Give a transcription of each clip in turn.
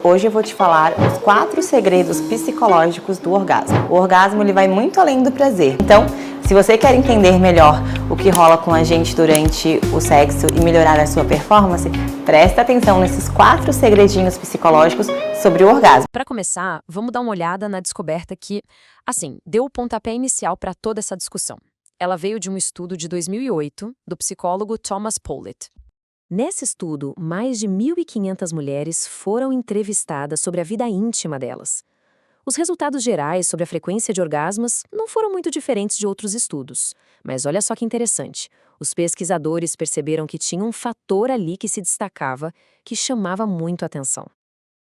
Hoje eu vou te falar os 4 segredos psicológicos do orgasmo. O orgasmo ele vai muito além do prazer. Então, se você quer entender melhor o que rola com a gente durante o sexo e melhorar a sua performance, presta atenção nesses 4 segredinhos psicológicos sobre o orgasmo. Para começar, vamos dar uma olhada na descoberta que, deu o pontapé inicial para toda essa discussão. Ela veio de um estudo de 2008 do psicólogo Thomas Pollitt. Nesse estudo, mais de 1.500 mulheres foram entrevistadas sobre a vida íntima delas. Os resultados gerais sobre a frequência de orgasmos não foram muito diferentes de outros estudos. Mas olha só que interessante. Os pesquisadores perceberam que tinha um fator ali que se destacava, que chamava muito a atenção.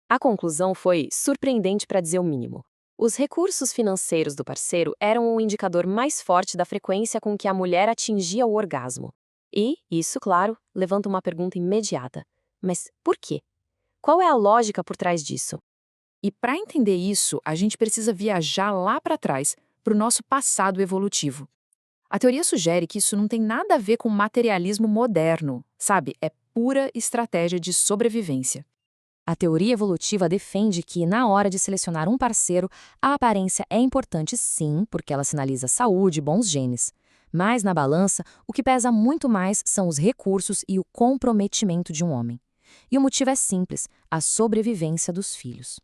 A conclusão foi surpreendente para dizer o mínimo. Os recursos financeiros do parceiro eram o indicador mais forte da frequência com que a mulher atingia o orgasmo. E, isso, claro, levanta uma pergunta imediata. Mas por quê? Qual é a lógica por trás disso? E para entender isso, a gente precisa viajar lá para trás, para o nosso passado evolutivo. A teoria sugere que isso não tem nada a ver com materialismo moderno, sabe? É pura estratégia de sobrevivência. A teoria evolutiva defende que, na hora de selecionar um parceiro, a aparência é importante sim, porque ela sinaliza saúde e bons genes. Mas, na balança, o que pesa muito mais são os recursos e o comprometimento de um homem. E o motivo é simples, a sobrevivência dos filhos.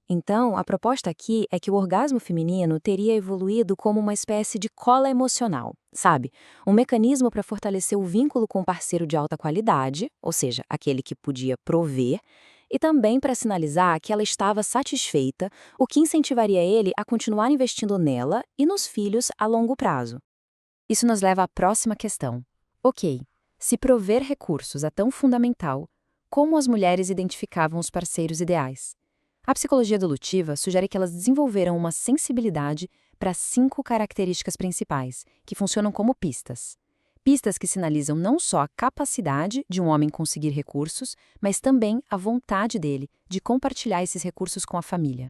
Então, a proposta aqui é que o orgasmo feminino teria evoluído como uma espécie de cola emocional, sabe? Um mecanismo para fortalecer o vínculo com um parceiro de alta qualidade, ou seja, aquele que podia prover, e também para sinalizar que ela estava satisfeita, o que incentivaria ele a continuar investindo nela e nos filhos a longo prazo. Isso nos leva à próxima questão. Ok, se prover recursos é tão fundamental, como as mulheres identificavam os parceiros ideais? A psicologia evolutiva sugere que elas desenvolveram uma sensibilidade para 5 características principais, que funcionam como pistas. Pistas que sinalizam não só a capacidade de um homem conseguir recursos, mas também a vontade dele de compartilhar esses recursos com a família.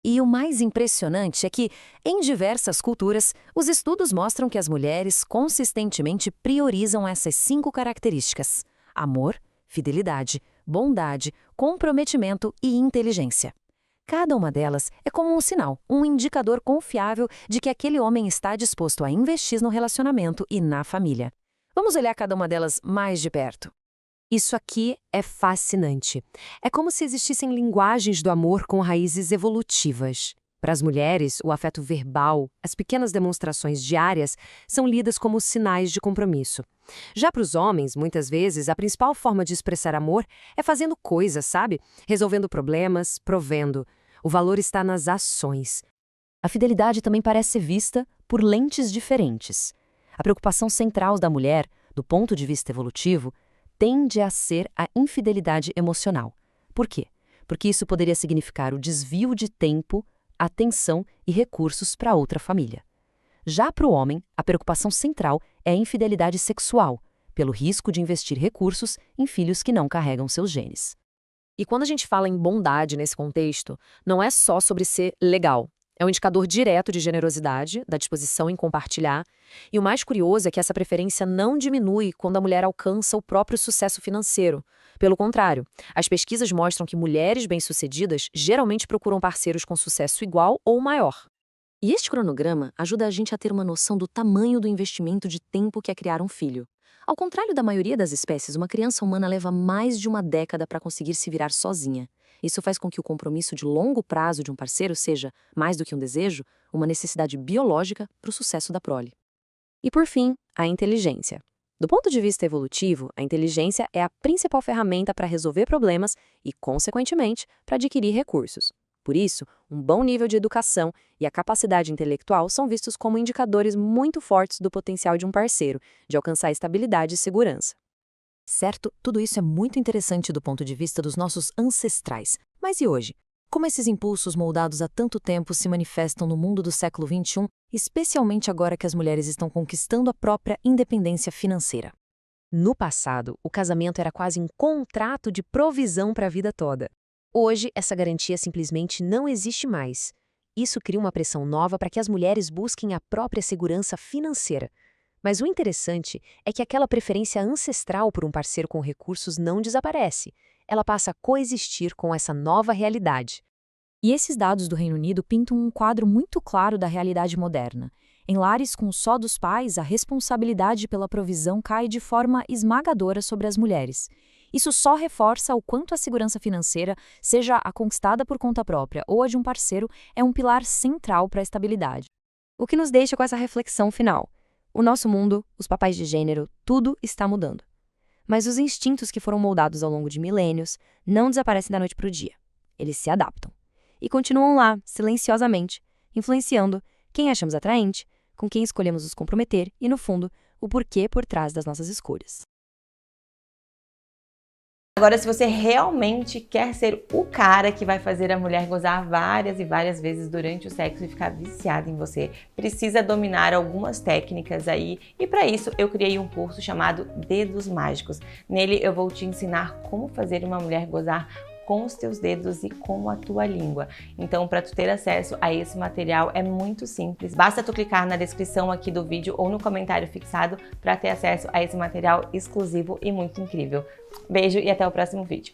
E o mais impressionante é que, em diversas culturas, os estudos mostram que as mulheres consistentemente priorizam essas 5 características: amor, fidelidade, bondade, comprometimento e inteligência. Cada uma delas é como um sinal, um indicador confiável de que aquele homem está disposto a investir no relacionamento e na família. Vamos olhar cada uma delas mais de perto. Isso aqui é fascinante. É como se existissem linguagens do amor com raízes evolutivas. Para as mulheres, o afeto verbal, as pequenas demonstrações diárias, são lidas como sinais de compromisso. Já para os homens, muitas vezes, a principal forma de expressar amor é fazendo coisas, sabe? Resolvendo problemas, provendo. O valor está nas ações. A fidelidade também parece ser vista por lentes diferentes. A preocupação central da mulher, do ponto de vista evolutivo, tende a ser a infidelidade emocional. Por quê? Porque isso poderia significar o desvio de tempo, atenção e recursos para outra família. Já para o homem, a preocupação central é a infidelidade sexual, pelo risco de investir recursos em filhos que não carregam seus genes. E quando a gente fala em bondade nesse contexto, não é só sobre ser legal. É um indicador direto de generosidade, da disposição em compartilhar. E o mais curioso é que essa preferência não diminui quando a mulher alcança o próprio sucesso financeiro. Pelo contrário, as pesquisas mostram que mulheres bem-sucedidas geralmente procuram parceiros com sucesso igual ou maior. E este cronograma ajuda a gente a ter uma noção do tamanho do investimento de tempo que é criar um filho. Ao contrário da maioria das espécies, uma criança humana leva mais de uma década para conseguir se virar sozinha. Isso faz com que o compromisso de longo prazo de um parceiro seja, mais do que um desejo, uma necessidade biológica para o sucesso da prole. E por fim, a inteligência. Do ponto de vista evolutivo, a inteligência é a principal ferramenta para resolver problemas e, consequentemente, para adquirir recursos. Por isso, um bom nível de educação e a capacidade intelectual são vistos como indicadores muito fortes do potencial de um parceiro, de alcançar estabilidade e segurança. Certo, tudo isso é muito interessante do ponto de vista dos nossos ancestrais. Mas e hoje? Como esses impulsos moldados há tanto tempo se manifestam no mundo do século XXI, especialmente agora que as mulheres estão conquistando a própria independência financeira? No passado, o casamento era quase um contrato de provisão para a vida toda. Hoje, essa garantia simplesmente não existe mais. Isso cria uma pressão nova para que as mulheres busquem a própria segurança financeira. Mas o interessante é que aquela preferência ancestral por um parceiro com recursos não desaparece. ela passa a coexistir com essa nova realidade. E esses dados do Reino Unido pintam um quadro muito claro da realidade moderna. Em lares com só dos pais, a responsabilidade pela provisão cai de forma esmagadora sobre as mulheres. Isso só reforça o quanto a segurança financeira, seja a conquistada por conta própria ou a de um parceiro, é um pilar central para a estabilidade. O que nos deixa com essa reflexão final. O nosso mundo, os papéis de gênero, tudo está mudando. Mas os instintos que foram moldados ao longo de milênios não desaparecem da noite para o dia. Eles se adaptam. E continuam lá, silenciosamente, influenciando quem achamos atraente, com quem escolhemos nos comprometer e, no fundo, o porquê por trás das nossas escolhas. Agora, se você realmente quer ser o cara que vai fazer a mulher gozar várias e várias vezes durante o sexo e ficar viciada em você, precisa dominar algumas técnicas aí. E para isso, eu criei um curso chamado Dedos Mágicos. Nele, eu vou te ensinar como fazer uma mulher gozar com os teus dedos e com a tua língua. Então, para tu ter acesso a esse material é muito simples. Basta tu clicar na descrição aqui do vídeo ou no comentário fixado para ter acesso a esse material exclusivo e muito incrível. Beijo e até o próximo vídeo.